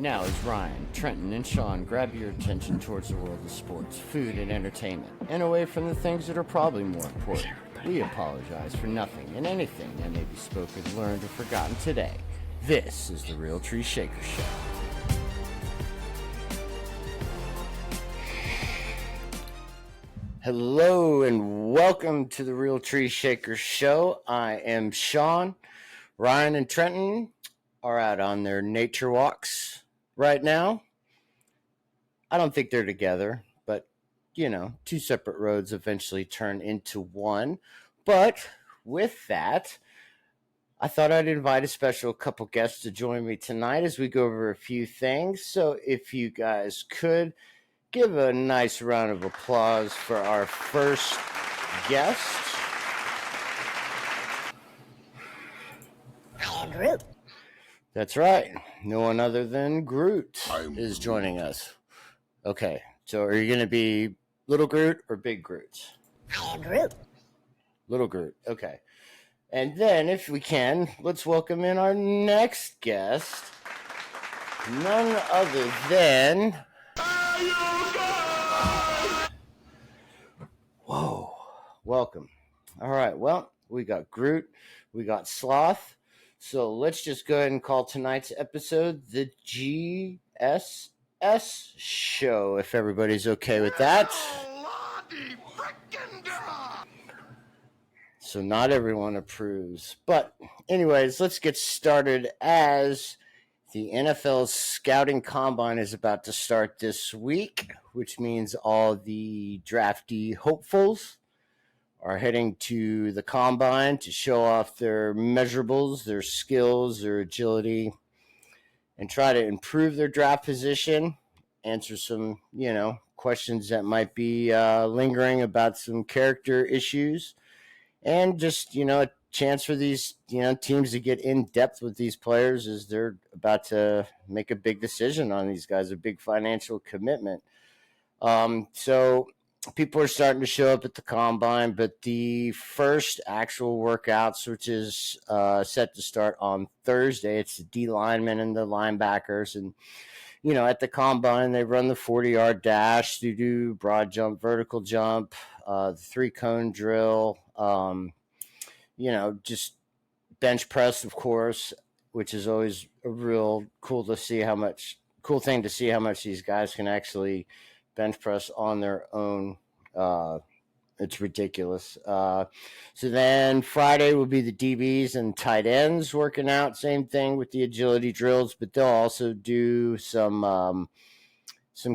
Now, as Ryan, Trenton, and Sean grab your attention towards the world of sports, food, and entertainment, and away from the things that are probably more important, we apologize for nothing and anything that may be spoken, learned, or forgotten today. This is the Real Tree Shaker Show. Hello and welcome to the Real Tree Shaker Show. I am Sean. Ryan and Trenton are out on their nature walks right now. I don't think they're together, but two separate roads eventually turn into one. But with that, I thought I'd invite a special couple guests to join me tonight as we go over a few things. So if you guys could give a nice round of applause for our first guest. I am Groot. That's right. No one other than Groot is joining us. Okay, so are you going to be Little Groot or Big Groot? I am Groot. Little Groot, okay. And then, if we can, let's welcome in our next guest. None other than... Whoa, welcome. All right, well, we got Groot, we got Sloth. So let's just go ahead and call tonight's episode the GSS Show, if everybody's okay with that. So not everyone approves. But anyways, let's get started as the NFL's scouting combine is about to start this week, which means all the drafty hopefuls are heading to the combine to show off their measurables, their skills, their agility, and try to improve their draft position, answer some, questions that might be lingering about some character issues, and just, a chance for these, teams to get in depth with these players as they're about to make a big decision on these guys, a big financial commitment. So people are starting to show up at the combine, but the first actual workouts, which is set to start on Thursday, it's the D linemen and the linebackers. And, at the combine, they run the 40-yard dash, they do broad jump, vertical jump, the 3-cone drill, just bench press, of course, which is always a real cool thing to see how much these guys can actually bench press on their own. It's ridiculous. So then Friday will be the DBs and tight ends working out. Same thing with the agility drills, but they'll also do some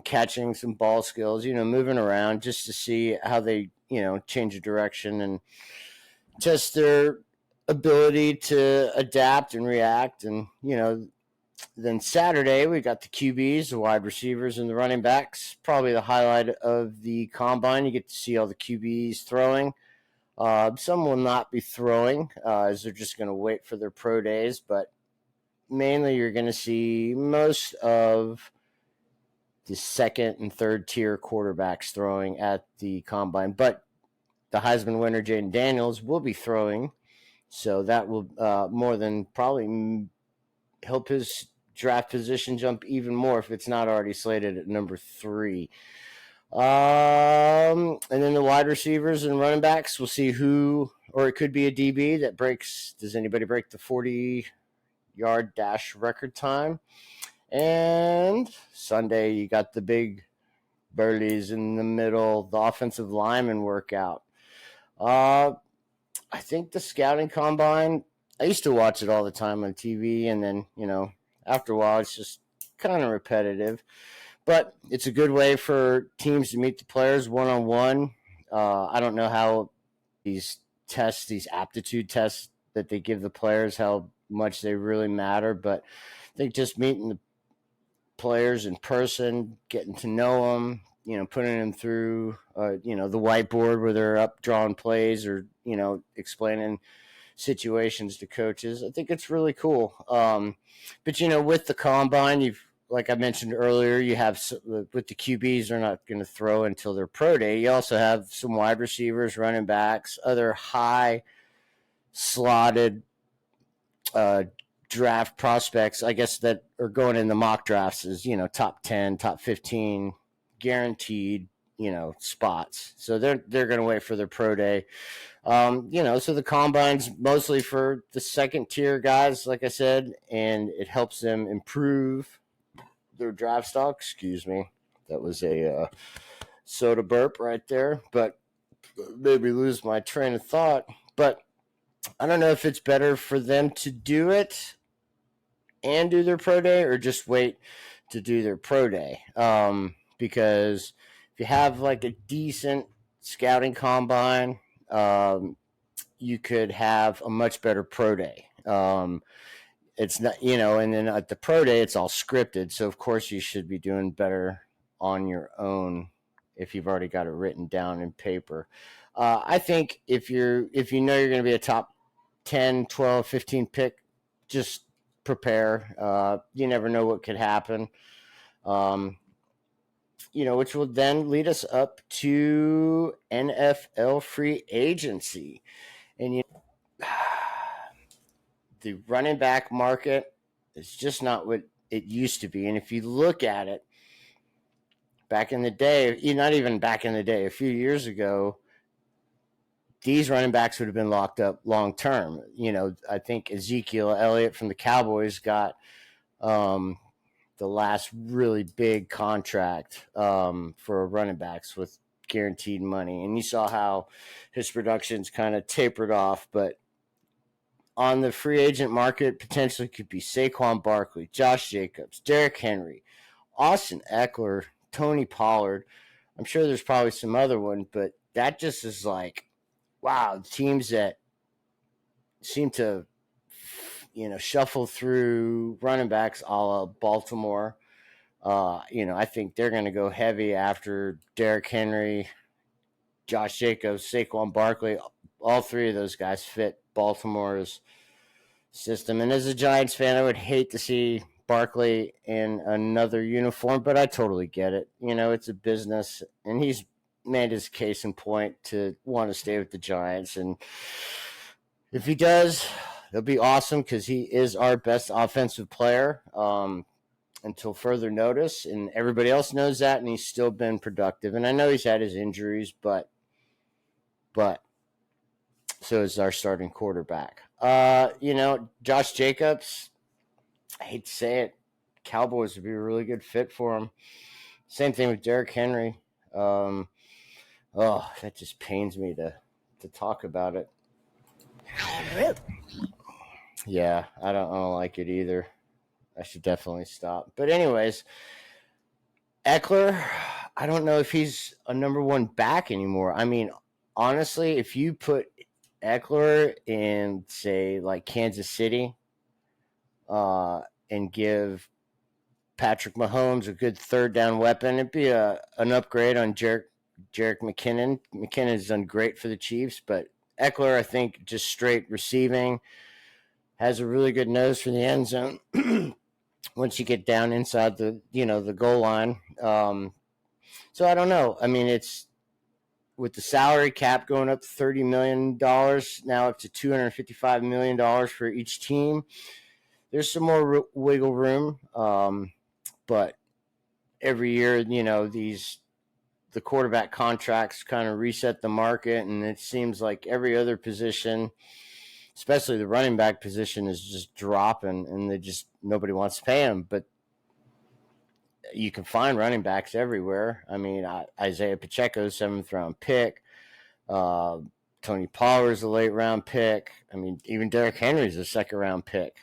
catching, some ball skills, moving around just to see how they, change of direction and test their ability to adapt and react. And, then Saturday, we got the QBs, the wide receivers, and the running backs. Probably the highlight of the combine. You get to see all the QBs throwing. Some will not be throwing as they're just going to wait for their pro days. But mainly you're going to see most of the second and third tier quarterbacks throwing at the combine. But the Heisman winner, Jaden Daniels, will be throwing. So that will more than probably help his draft position jump even more if it's not already slated at number 3. And then the wide receivers and running backs, we'll see who, or it could be a DB that breaks. Does anybody break the 40-yard dash record time? And Sunday, you got the big burleys in the middle, the offensive lineman workout. I think the scouting combine, I used to watch it all the time on TV, and then, after a while, it's just kind of repetitive. But it's a good way for teams to meet the players one-on-one. I don't know how these tests, these aptitude tests that they give the players, how much they really matter. But I think just meeting the players in person, getting to know them, putting them through, the whiteboard where they're up drawing plays or, explaining situations to coaches. I think it's really cool. But, with the combine, like I mentioned earlier, you have with the QBs, they're not going to throw until their pro day. You also have some wide receivers, running backs, other high slotted draft prospects, I guess, that are going in the mock drafts is, top 10, top 15 guaranteed, spots. So they're going to wait for their pro day. So the combine's mostly for the second tier guys, like I said, and it helps them improve their draft stock. Excuse me. That was a soda burp right there, but made me lose my train of thought. But I don't know if it's better for them to do it and do their pro day or just wait to do their pro day. Because if you have like a decent scouting combine, you could have a much better pro day. It's not, and then at the pro day, it's all scripted. So, of course, you should be doing better on your own if you've already got it written down in paper. I think if you know you're going to be a top 10, 12, 15 pick, just prepare. You never know what could happen. Which will then lead us up to NFL free agency. And the running back market is just not what it used to be. And if you look at it, back in the day, not even back in the day, a few years ago, these running backs would have been locked up long term. I think Ezekiel Elliott from the Cowboys got the last really big contract for running backs with guaranteed money. And you saw how his production's kind of tapered off. But on the free agent market, potentially could be Saquon Barkley, Josh Jacobs, Derrick Henry, Austin Eckler, Tony Pollard. I'm sure there's probably some other one, but that just is like, wow, teams that seem to, shuffle through running backs a la Baltimore. I think they're going to go heavy after Derrick Henry, Josh Jacobs, Saquon Barkley. All three of those guys fit Baltimore's system. And as a Giants fan, I would hate to see Barkley in another uniform, but I totally get it. It's a business, and he's made his case in point to want to stay with the Giants. And if he does, it'll be awesome because he is our best offensive player until further notice. And everybody else knows that, and he's still been productive. And I know he's had his injuries, but so is our starting quarterback. Josh Jacobs, I hate to say it, Cowboys would be a really good fit for him. Same thing with Derrick Henry. That just pains me to talk about it. Yeah, I don't like it either. I should definitely stop. But anyways, Eckler, I don't know if he's a number one back anymore. I mean, honestly, if you put Eckler in, say, like Kansas City, and give Patrick Mahomes a good third down weapon, it'd be an upgrade on Jerick McKinnon. McKinnon's done great for the Chiefs, but Eckler, I think, just straight receiving, has a really good nose for the end zone once you get down inside the goal line. So I don't know. I mean, it's with the salary cap going up $30 million, now up to $255 million for each team. There's some more wiggle room, but every year, the quarterback contracts kind of reset the market, and it seems like every other position, especially the running back position, is just dropping, and nobody wants to pay them. But you can find running backs everywhere. I mean, Isaiah Pacheco's 7th round pick. Tony Pollard's a late round pick. I mean, even Derrick Henry's a 2nd round pick.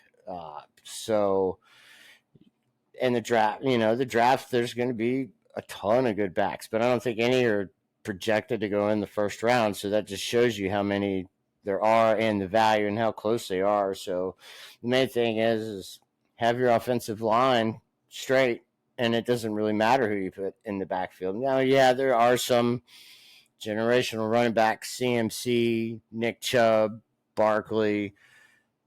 And the draft, there's going to be a ton of good backs, but I don't think any are projected to go in the 1st round. So that just shows you how many there are and the value and how close they are. So the main thing is have your offensive line straight, and it doesn't really matter who you put in the backfield. Now, yeah, there are some generational running backs, CMC, Nick Chubb, Barkley,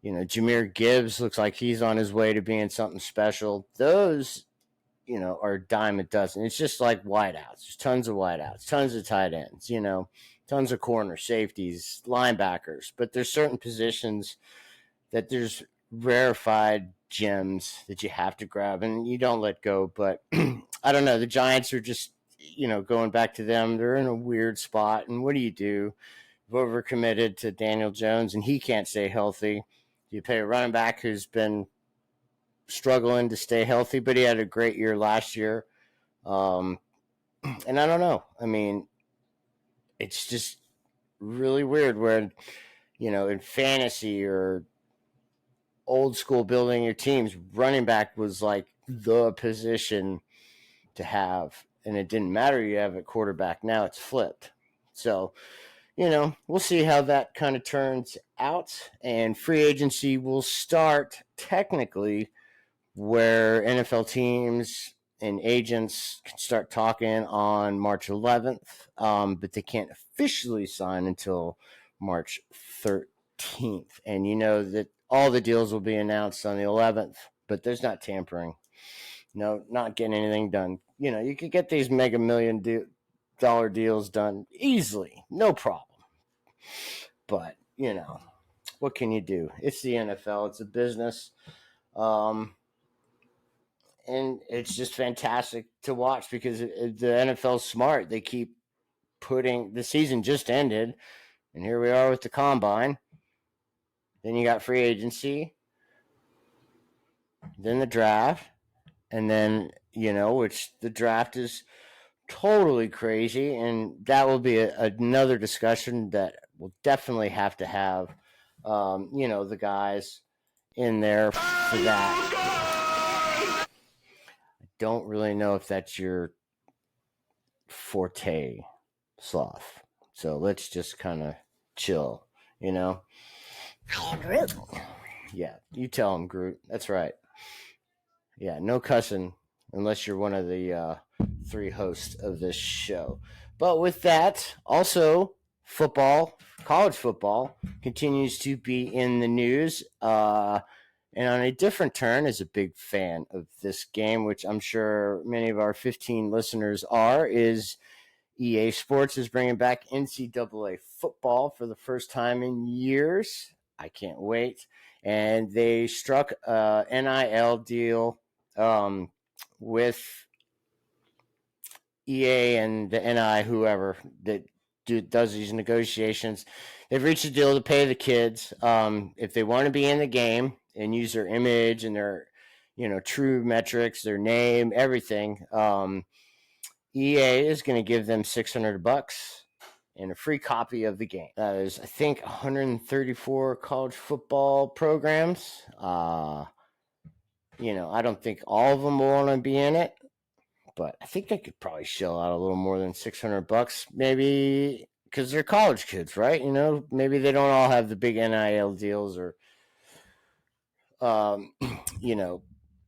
Jahmyr Gibbs looks like he's on his way to being something special. Those, are a dime a dozen. It's just like wideouts. There's tons of wideouts, tons of tight ends, tons of corner safeties, linebackers. But there's certain positions that there's rarefied gems that you have to grab and you don't let go. But I don't know. The Giants are just, going back to them. They're in a weird spot. And what do? You've overcommitted to Daniel Jones and he can't stay healthy. You pay a running back who's been struggling to stay healthy, but he had a great year last year. And I don't know. I mean, it's just really weird where, in fantasy or old school building your teams, running back was like the position to have. And it didn't matter you have a quarterback. Now it's flipped. So, we'll see how that kind of turns out. And free agency will start technically where NFL teams and agents can start talking on March 11th, but they can't officially sign until March 13th. And you know that all the deals will be announced on the 11th, but there's not tampering. No, not getting anything done. You could get these mega $1 million deals done easily, no problem. But, what can you do? It's the NFL, it's a business. And it's just fantastic to watch because the NFL's smart. They keep putting the season just ended, and here we are with the combine. Then you got free agency, then the draft, and then which the draft is totally crazy, and that will be another discussion that we'll definitely have to have. The guys in there for that. Don't really know if that's your forte, Sloth. So let's just kind of chill, I am Groot. Yeah, you tell him, Groot. That's right. Yeah, no cussing unless you're one of the 3 hosts of this show. But with that, also football, college football continues to be in the news. And on a different turn, as a big fan of this game, which I'm sure many of our 15 listeners are, is EA Sports is bringing back NCAA football for the first time in years. I can't wait. And they struck a NIL deal with EA and the NI, whoever that does these negotiations. They've reached a deal to pay the kids if they want to be in the game and use their image and their, true metrics, their name, everything. EA is going to give them $600 and a free copy of the game. That is, I think, 134 college football programs. I don't think all of them will want to be in it, but I think they could probably shell out a little more than $600, maybe, because they're college kids, right? Maybe they don't all have the big NIL deals or,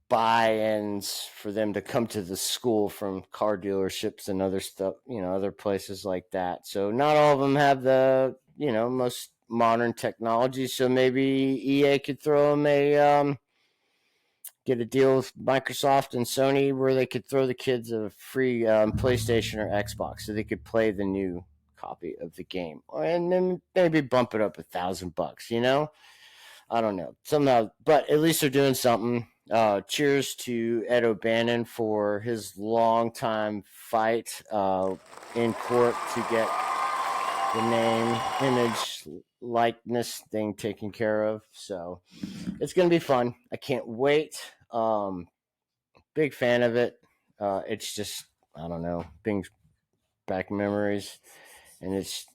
buy-ins for them to come to the school from car dealerships and other stuff, other places like that. So not all of them have the, most modern technology. So maybe EA could throw them get a deal with Microsoft and Sony where they could throw the kids a free PlayStation or Xbox so they could play the new copy of the game, and then maybe bump it up $1,000. I don't know somehow, but at least they're doing something. Cheers to Ed O'Bannon for his long time fight in court to get the name, image, likeness thing taken care of. So it's going to be fun. I can't wait. Big fan of it. It's just, I don't know, brings back memories, and it's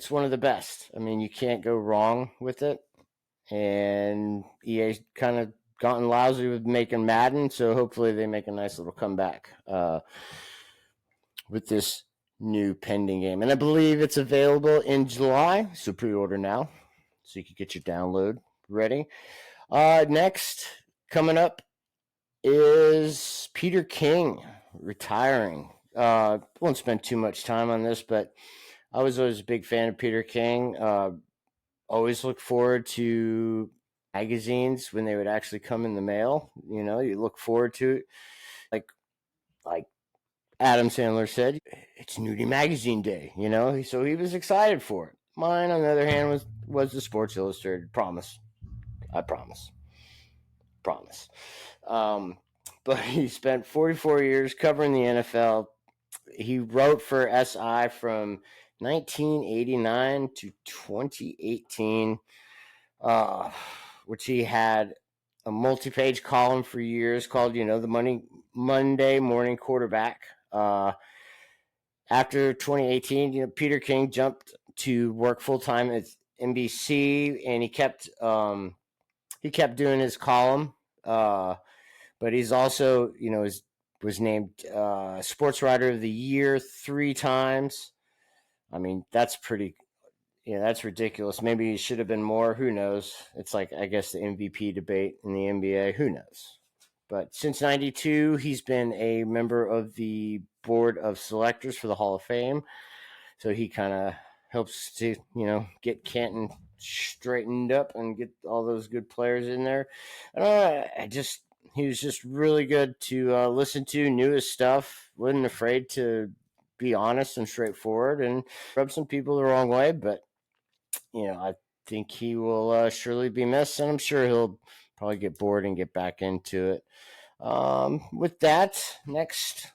one of the best. I mean, you can't go wrong with it. And EA's kind of gotten lousy with making Madden, so hopefully they make a nice little comeback with this new pending game. And I believe it's available in July, so pre-order now so you can get your download ready. Next, coming up is Peter King retiring. Won't spend too much time on this, but I was always a big fan of Peter King. Always look forward to magazines when they would actually come in the mail. You look forward to it. Like Adam Sandler said, it's Nudie Magazine Day, so he was excited for it. Mine, on the other hand, was the Sports Illustrated. I promise. Promise. But he spent 44 years covering the NFL. He wrote for SI from 1989 to 2018, which he had a multi-page column for years called, the Monday Morning Quarterback. After 2018, Peter King jumped to work full time at NBC, and he kept doing his column. But he's also, was named Sports Writer of the Year 3 times. I mean, that's pretty. That's ridiculous. Maybe he should have been more. Who knows? It's like, I guess, the MVP debate in the NBA. Who knows? But since 92, he's been a member of the board of selectors for the Hall of Fame. So he kind of helps to, get Canton straightened up and get all those good players in there. He was just really good to listen to, knew his stuff, wasn't afraid to be honest and straightforward, and rubbed some people the wrong way. But, I think he will surely be missed, and I'm sure he'll probably get bored and get back into it. With that, next,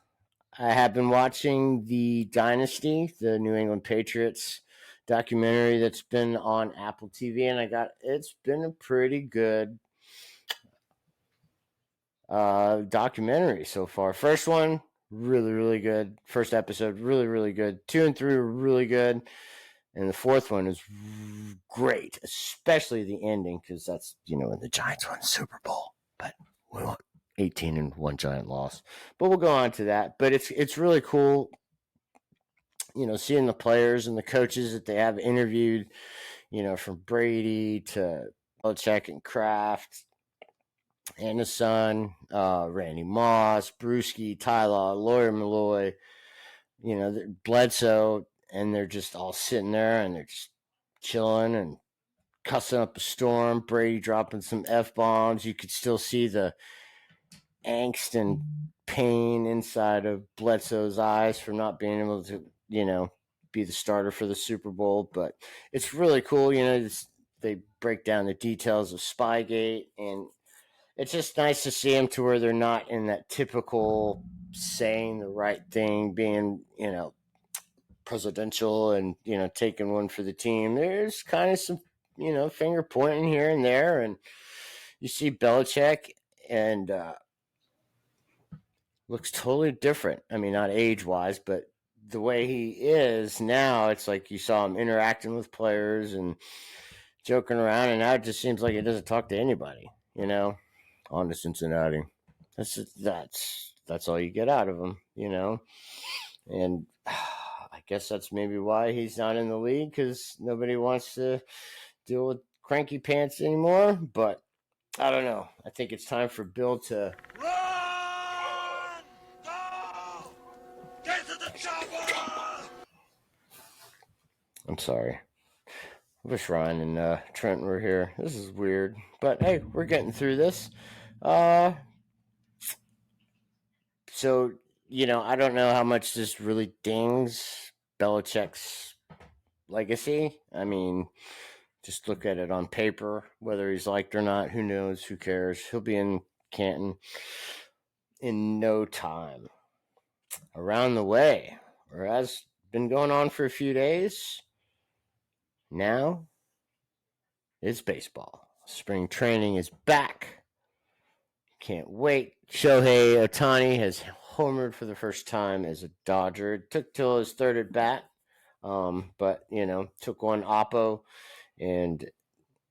I have been watching the Dynasty, the New England Patriots documentary that's been on Apple TV, and it's been a pretty good documentary so far. First one, really, really good. First episode, really, really good. 2 and 3 were really good. And the fourth one is great, especially the ending, because that's, when the Giants won the Super Bowl. But we won 18 and 1 giant loss. But we'll go on to that. But it's really cool, seeing the players and the coaches that they have interviewed, from Brady to Belichick and Kraft and his son, Randy Moss, Brewski, Tyler, Lawyer Malloy, Bledsoe, and they're just all sitting there and they're just chilling and cussing up a storm. Brady dropping some F-bombs. You could still see the angst and pain inside of Bledsoe's eyes for not being able to, be the starter for the Super Bowl. But it's really cool. They break down the details of Spygate, and it's just nice to see them to where they're not in that typical saying the right thing, being, presidential and, taking one for the team. There's kind of some, finger pointing here and there. And you see Belichick and looks totally different. I mean, not age-wise, but the way he is now, it's like you saw him interacting with players and joking around, and now it just seems like he doesn't talk to anybody, on to Cincinnati. That's all you get out of him, and I guess that's maybe why he's not in the league, because nobody wants to deal with cranky pants anymore. But I don't know. I think it's time for Bill to run! Go! Get to the chopper! I'm sorry. I wish Ryan and Trent were here. This is weird. But hey, we're getting through this. So, I don't know how much this really dings Belichick's legacy. I mean, just look at it on paper, whether he's liked or not. Who knows? Who cares? He'll be in Canton in no time. Around the way, or has been going on for a few days. Now, it's baseball. Spring training is back. Can't wait. Shohei Ohtani has homered for the first time as a Dodger. It took till his third at bat, but, took one oppo, and,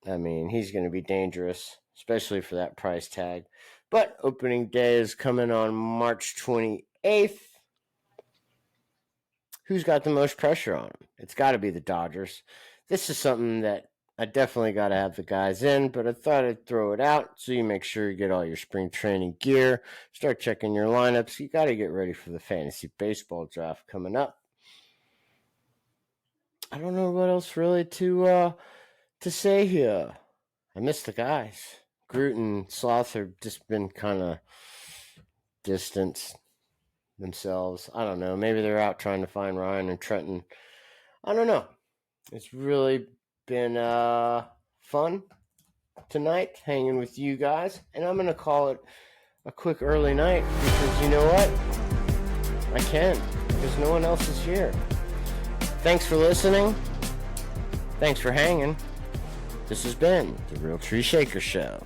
I mean, he's going to be dangerous, especially for that price tag. But opening day is coming on March 28th. Who's got the most pressure on him? It's got to be the Dodgers. This is something that I definitely got to have the guys in, but I thought I'd throw it out so you make sure you get all your spring training gear, start checking your lineups. You got to get ready for the fantasy baseball draft coming up. I don't know what else really to say here. I miss the guys. Groot and Sloth have just been kind of distant themselves. I don't know. Maybe they're out trying to find Ryan and Trenton. I don't know. It's really been fun. tonight, hanging with you guys, and I'm going to call it a quick early night because you know what? I can, because no one else is here. Thanks for listening. Thanks for hanging. This has been the Real Tree Shaker Show.